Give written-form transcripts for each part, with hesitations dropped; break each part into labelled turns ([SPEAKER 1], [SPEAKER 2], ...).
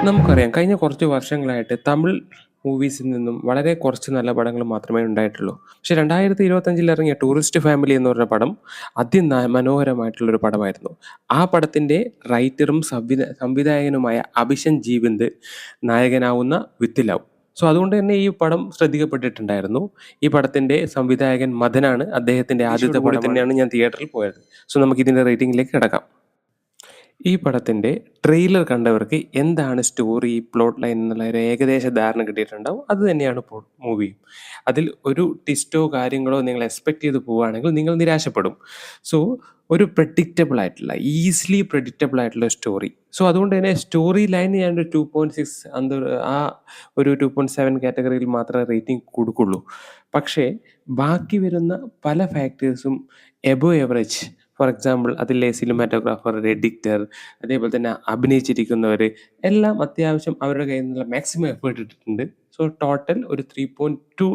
[SPEAKER 1] നമുക്കറിയാം കഴിഞ്ഞ കുറച്ച് വർഷങ്ങളായിട്ട് തമിഴ് മൂവീസിൽ നിന്നും വളരെ കുറച്ച് നല്ല പടങ്ങൾ മാത്രമേ ഉണ്ടായിട്ടുള്ളൂ. പക്ഷേ 2025 ഇറങ്ങിയ ടൂറിസ്റ്റ് ഫാമിലി എന്ന് പറഞ്ഞ പടം മനോഹരമായിട്ടുള്ളൊരു പടമായിരുന്നു. ആ പടത്തിൻ്റെ റൈറ്ററും സംവിധായകനുമായ അഭിഷൻ ജീവന്ത് നായകനാവുന്ന വിത്ത് ലവ്. സോ അതുകൊണ്ട് തന്നെ ഈ പടം ശ്രദ്ധിക്കപ്പെട്ടിട്ടുണ്ടായിരുന്നു. ഈ പടത്തിൻ്റെ സംവിധായകൻ മദനാണ്. അദ്ദേഹത്തിൻ്റെ ആദ്യത്തെ കൂടി തന്നെയാണ് ഞാൻ തിയേറ്ററിൽ പോയത്. സോ നമുക്കിതിൻ്റെ റേറ്റിംഗിലേക്ക് കിടക്കാം. ഈ പടത്തിൻ്റെ ട്രെയിലർ കണ്ടവർക്ക് എന്താണ് സ്റ്റോറി, പ്ലോട്ട് ലൈൻ എന്നുള്ള ഒരു ഏകദേശ ധാരണ കിട്ടിയിട്ടുണ്ടാവും. അത് തന്നെയാണ് മൂവിയും. അതിൽ ഒരു ട്വിസ്റ്റോ കാര്യങ്ങളോ നിങ്ങൾ എക്സ്പെക്ട് ചെയ്ത് പോവുകയാണെങ്കിൽ നിങ്ങൾ നിരാശപ്പെടും. സോ ഒരു പ്രഡിക്റ്റബിൾ ആയിട്ടുള്ള, ഈസിലി പ്രഡിക്റ്റബിൾ ആയിട്ടുള്ള സ്റ്റോറി. സോ അതുകൊണ്ട് തന്നെ സ്റ്റോറി ലൈൻ ഞാനൊരു 2.6 ആ ഒരു 2.7 കാറ്റഗറിയിൽ മാത്രമേ റേറ്റിംഗ് കൊടുക്കുള്ളൂ. പക്ഷേ ബാക്കി വരുന്ന പല ഫാക്ടേഴ്സും എബോവ് എവറേജ്. ഫോർ എക്സാമ്പിൾ അതിലെ സിനിമാറ്റോഗ്രാഫർ, എഡിറ്റർ, അതേപോലെ തന്നെ അഭിനയിച്ചിരിക്കുന്നവർ എല്ലാം അത്യാവശ്യം അവരുടെ കയ്യിൽ നിന്നുള്ള മാക്സിമം എഫേർട്ട് ഇട്ടിട്ടുണ്ട്. സോ ടോട്ടൽ ഒരു 3.2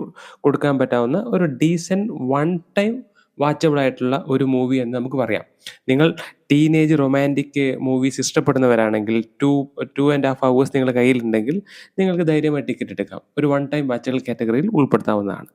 [SPEAKER 1] കൊടുക്കാൻ പറ്റാവുന്ന ഒരു ഡീസൻറ്റ് വൺ ടൈം വാച്ചബിൾ ആയിട്ടുള്ള ഒരു മൂവി എന്ന് നമുക്ക് പറയാം. നിങ്ങൾ ടീനേജ് റൊമാൻറ്റിക് മൂവീസ് ഇഷ്ടപ്പെടുന്നവരാണെങ്കിൽ 2.5 hours നിങ്ങളുടെ കയ്യിലുണ്ടെങ്കിൽ നിങ്ങൾക്ക് ധൈര്യമായി ടിക്കറ്റ് എടുക്കാം. ഒരു വൺ ടൈം വാച്ചബിൾ കാറ്റഗറിയിൽ ഉൾപ്പെടുത്താവുന്നതാണ്.